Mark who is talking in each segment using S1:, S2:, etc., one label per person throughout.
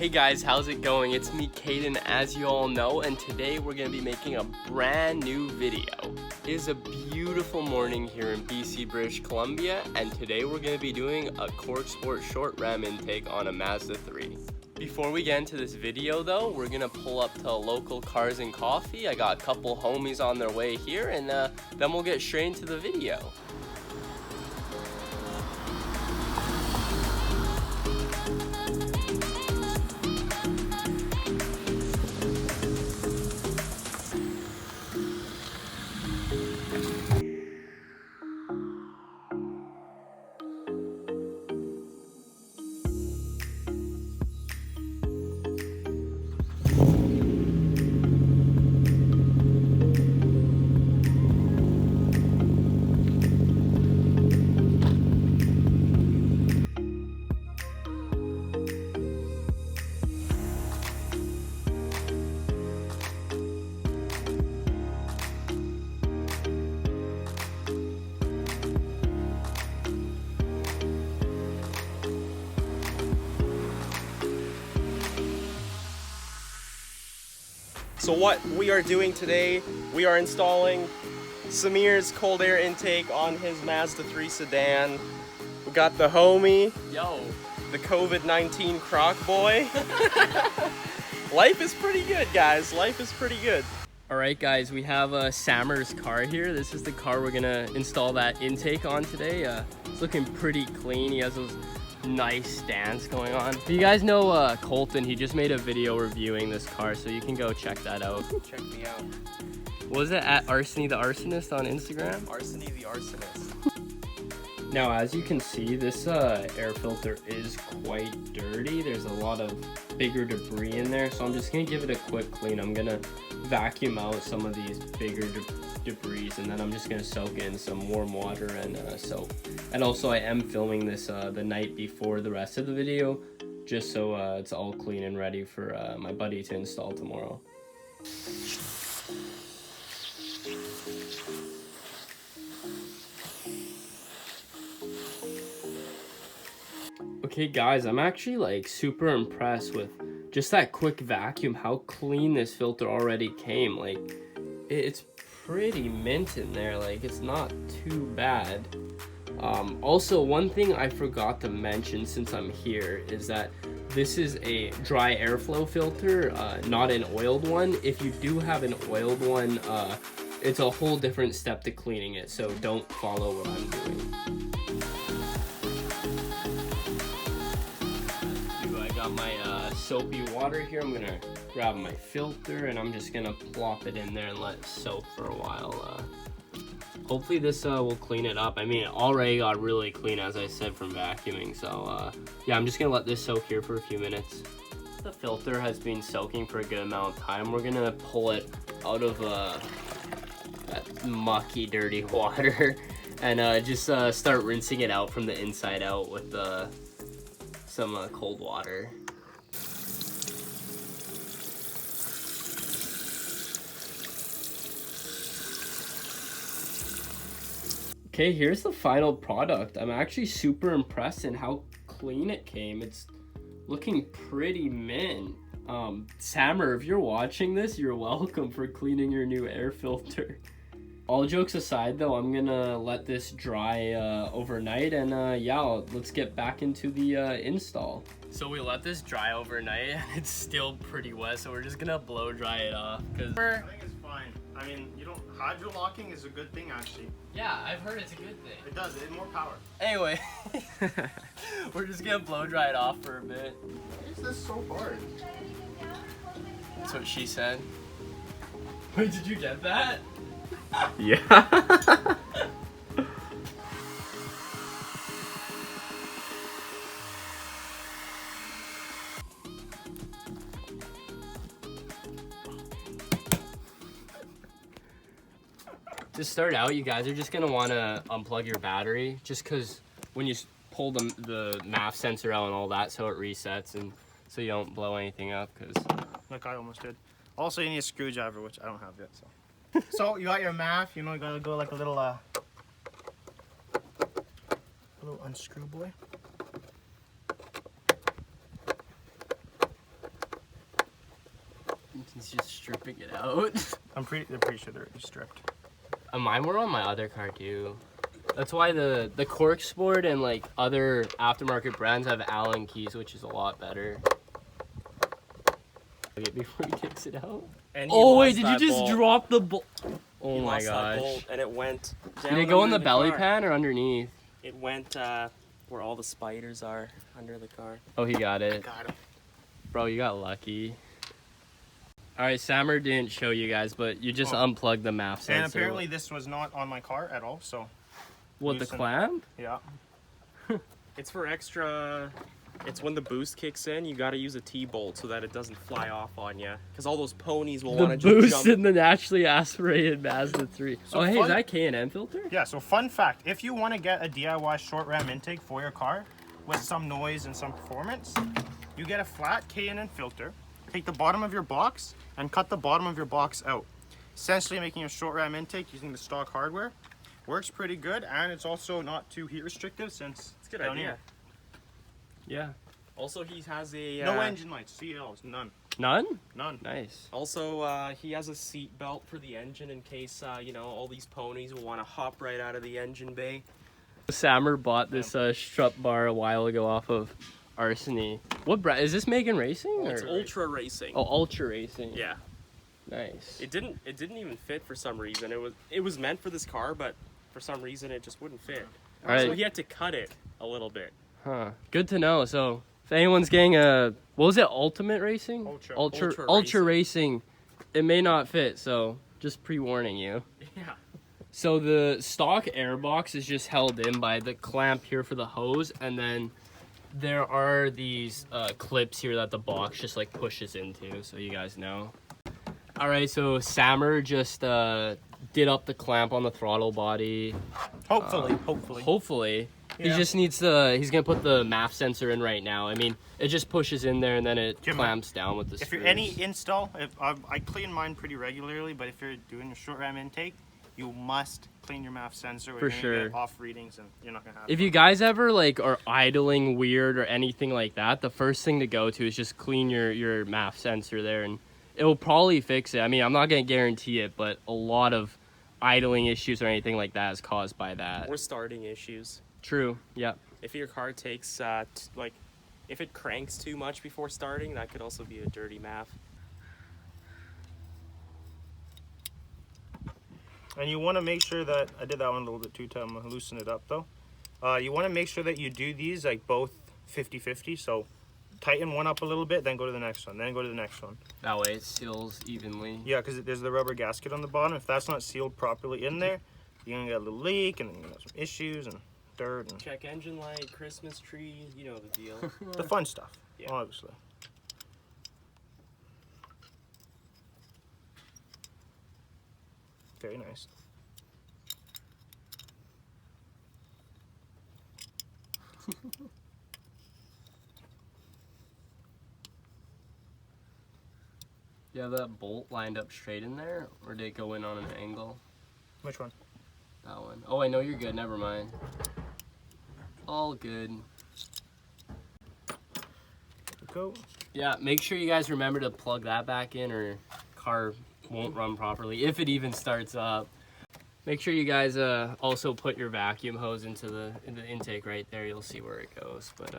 S1: Hey guys, how's it going? It's me, Caden, as you all know, and today we're going to be making a brand new video. It is a beautiful morning here in BC, British Columbia, and today we're going to be doing a CorkSport Short Ram Intake on a Mazda 3. Before we get into this video though, we're going to pull up to local Cars and Coffee. I got a couple homies on their way here, and then we'll get straight into the video.
S2: So what we are doing today, we are installing Samir's cold air intake on his Mazda 3 Sedan. We got the homie, the COVID-19 croc boy. Life is pretty good, guys. Life is pretty good.
S1: Alright guys, we have Samir's car here. This is the car we're gonna install that intake on today. It's looking pretty clean. He has those nice stands going on. If you guys know Colton, he just made a video reviewing this car, so you can go check that out.
S2: Check me out.
S1: Was it at Arseny the Arsonist on Instagram?
S2: Arseny the Arsonist.
S1: Now, as you can see, this air filter is quite dirty. There's a lot of bigger debris in there, so I'm just gonna give it a quick clean. I'm gonna vacuum out some of these bigger debris, and then I'm just gonna soak in some warm water and soap. And also, I am filming this the night before the rest of the video, just so it's all clean and ready for my buddy to install tomorrow. Okay guys, I'm actually like super impressed with just that quick vacuum, how clean this filter already came. Like, it's pretty mint in there, like it's not too bad. Also, one thing I forgot to mention since I'm here is that this is a dry airflow filter, not an oiled one. If you do have an oiled one, it's a whole different step to cleaning it, so don't follow what I'm doing. I got my soapy water here. I'm gonna grab my filter and I'm just gonna plop it in there and let it soak for a while. Hopefully this will clean it up. I mean, it already got really clean, as I said, from vacuuming. So yeah, I'm just gonna let this soak here for a few minutes. The filter has been soaking for a good amount of time. We're gonna pull it out of that mucky, dirty water and just start rinsing it out from the inside out with some cold water. Okay, here's the final product. I'm actually super impressed in how clean it came. It's looking pretty mint. Samir, if you're watching this, you're welcome for cleaning your new air filter. All jokes aside though, I'm gonna let this dry overnight, and yeah, let's get back into the install. So we let this dry overnight and it's still pretty wet, so we're just gonna blow dry it off.
S3: I think it's fine. I mean, hydro locking is a good thing actually.
S1: Yeah, I've heard it's a good thing.
S3: It does, it has more power.
S1: Anyway, we're just gonna blow dry it off for a bit.
S3: Why is this so hard?
S1: That's what she said. Wait, did you get that?
S2: Yeah.
S1: To start out, you guys are just gonna want to unplug your battery, just because when you pull the MAF sensor out and all that, so it resets and so you don't blow anything up. Because
S3: like I almost did. Also, you need a screwdriver, which I don't have yet. So you got your MAF. You know, you gotta go like a little unscrew boy.
S1: just stripping it out.
S3: they're pretty sure they're stripped.
S1: Mine were on my other car too. That's why the CorkSport and like other aftermarket brands have Allen keys, which is a lot better. Before he takes it out.
S2: And he
S1: Oh
S2: lost
S1: wait, did you
S2: that
S1: just
S2: bolt.
S1: drop the bolt? Oh
S2: He
S1: my
S2: lost that bolt
S1: gosh.
S2: and it went down.
S1: Did it go in
S2: under
S1: the belly
S2: car.
S1: pan or underneath?
S2: It went where all the spiders are under the car.
S1: Oh, he got it.
S3: Got him.
S1: Bro, you got lucky. Alright, Samir didn't show you guys, but you just unplugged the MAF sensor.
S3: And apparently this was not on my car at all, so.
S1: What, the clamp?
S3: Yeah.
S2: It's for extra. It's when the boost kicks in, you gotta use a T-bolt so that it doesn't fly off on you. Because all those ponies will
S1: The
S2: want to just
S1: boost
S2: jump.
S1: in the naturally aspirated Mazda 3.
S3: So
S1: oh, hey,
S3: fun-
S1: is that K&N filter?
S3: Yeah, so fun fact, if you want to get a DIY short ram intake for your car with some noise and some performance, you get a flat K&N filter, take the bottom of your box and cut the bottom of your box out. Essentially making a short ram intake using the stock hardware. Works pretty good, and it's also not too heat restrictive since
S2: It's a good
S3: down
S2: idea.
S3: here.
S1: Yeah.
S2: Also, he has a
S3: No engine lights, CLs, none.
S1: None?
S3: None.
S1: Nice.
S2: Also, he has a seat belt for the engine in case you know, all these ponies will want to hop right out of the engine bay.
S1: Samir bought this strut bar a while ago off of Arseny. What brand? Is this Megan Racing?
S2: It's
S1: or?
S2: Ultra Racing.
S1: Oh, Ultra Racing.
S2: Yeah.
S1: Nice.
S2: It didn't even fit for some reason. It was meant for this car, but for some reason it just wouldn't fit.
S1: All right.
S2: So he had to cut it a little bit.
S1: Huh. Good to know. So, if anyone's getting a, what was it, Ultimate Racing?
S2: Ultra
S1: Racing. It may not fit, so just pre-warning you.
S2: Yeah.
S1: So the stock airbox is just held in by the clamp here for the hose, and then there are these clips here that the box just like pushes into, so you guys know. All right, so Samir just did up the clamp on the throttle body.
S3: Hopefully.
S1: Hopefully.
S3: Yeah.
S1: He just needs to, he's gonna put the MAF sensor in right now. I mean, it just pushes in there and then it clamps down with the screws.
S3: If you're any install, I clean mine pretty regularly, but if you're doing a short ram intake, you must clean your MAF sensor.
S1: For sure.
S3: Get off readings, and you're not gonna have.
S1: If you guys ever like are idling weird or anything like that, the first thing to go to is just clean your MAF sensor there, and it will probably fix it. I mean, I'm not gonna guarantee it, but a lot of idling issues or anything like that is caused by that.
S2: Or starting issues.
S1: True. Yep.
S2: If your car takes like, if it cranks too much before starting, that could also be a dirty MAF.
S3: And you want to make sure that I did that one a little bit too tight. I'm gonna loosen it up though. You want to make sure that you do these like both 50-50. So tighten one up a little bit, then go to the next one, then go to the next one.
S1: That way it seals evenly.
S3: Yeah, because there's the rubber gasket on the bottom. If that's not sealed properly in there, you're gonna get a little leak, and then you're gonna have some issues and dirt and
S2: Check engine light, Christmas tree, you know the deal.
S3: the fun stuff.
S2: Yeah.
S3: Obviously. Very nice.
S1: You have that bolt lined up straight in there, or did it go in on an angle?
S3: Which one?
S1: That one. Oh, I know you're good. Never mind. All good.
S3: Go.
S1: Yeah, make sure you guys remember to plug that back in, or car won't run properly if it even starts up. Make sure you guys also put your vacuum hose into the intake right there. You'll see where it goes. But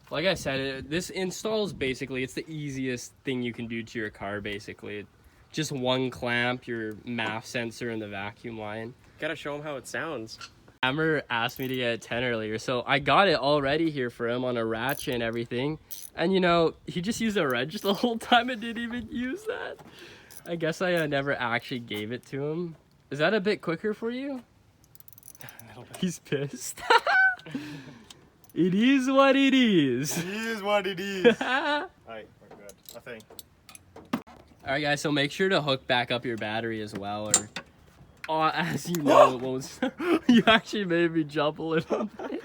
S1: like I said, this install is basically, it's the easiest thing you can do to your car. Basically, just one clamp, your MAF sensor, and the vacuum line.
S2: Gotta show him how it sounds.
S1: Hammer asked me to get a 10 earlier, so I got it all ready here for him on a ratchet and everything. And you know, he just used a wrench the whole time and didn't even use that. I guess I never actually gave it to him. Is that a bit quicker for you? He's pissed. It is what it is.
S3: It is what it is. Alright, we're good. I think.
S1: Alright guys, so make sure to hook back up your battery as well, or as you know, it won't. You actually made me jump a little bit.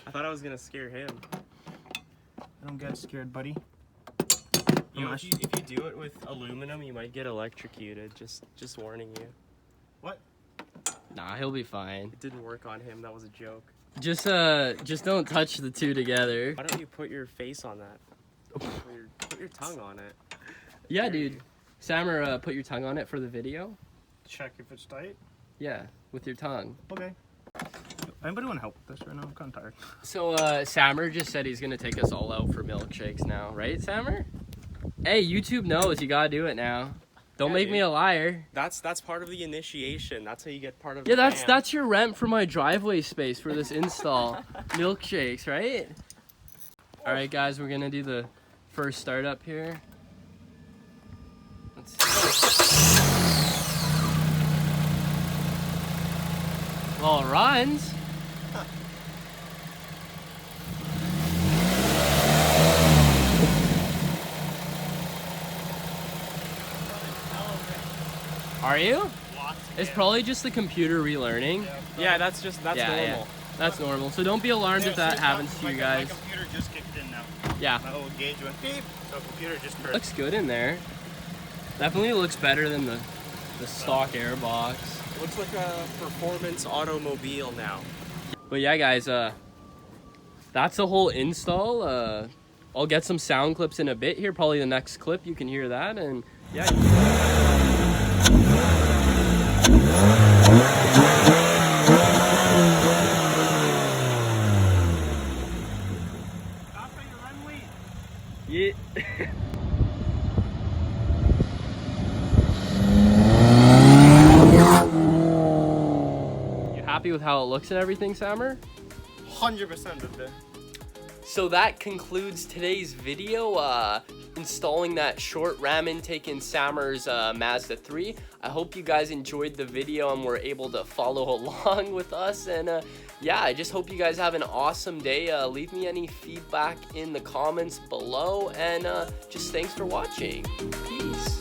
S2: I thought I was gonna scare him.
S3: Don't get scared, buddy.
S2: You know, if you do it with aluminum, you might get electrocuted. Just warning you.
S3: What?
S1: Nah, he'll be fine.
S2: It didn't work on him. That was a joke.
S1: Just don't touch the two together.
S2: Why don't you put your face on that? Put your tongue on it.
S1: Yeah, dude. Samir, put your tongue on it for the video.
S3: Check if it's tight.
S1: Yeah, with your tongue.
S3: Okay. Anybody want to help with this right now? I'm kind of tired.
S1: So, Samir just said he's gonna take us all out for milkshakes now, right, Samir? Hey, YouTube knows you gotta do it now. Don't make me a liar.
S2: That's part of the initiation. That's how you get part of
S1: Yeah,
S2: the fam.
S1: that's your rent for my driveway space for this install. Milkshakes, right? All right, guys, we're gonna do the first startup here. Let's see. Well, it runs. Are you? It's probably just the computer relearning.
S2: Yeah, that's normal.
S1: Yeah. That's normal. So don't be alarmed if that happens to you guys.
S3: My computer just kicked in now.
S1: Yeah.
S3: My little gauge went beep, so computer just turned.
S1: Looks good in there. Definitely looks better than the stock airbox.
S2: Looks like a performance automobile now.
S1: But yeah, guys, that's the whole install. I'll get some sound clips in a bit here. Probably the next clip you can hear that, and yeah. Yeah. You happy with how it looks and everything, Samir?
S3: 100% of it.
S1: So that concludes today's video, installing that short ram intake in Samir's Mazda 3. I hope you guys enjoyed the video and were able to follow along with us. And yeah, I just hope you guys have an awesome day. Leave me any feedback in the comments below. And just thanks for watching. Peace.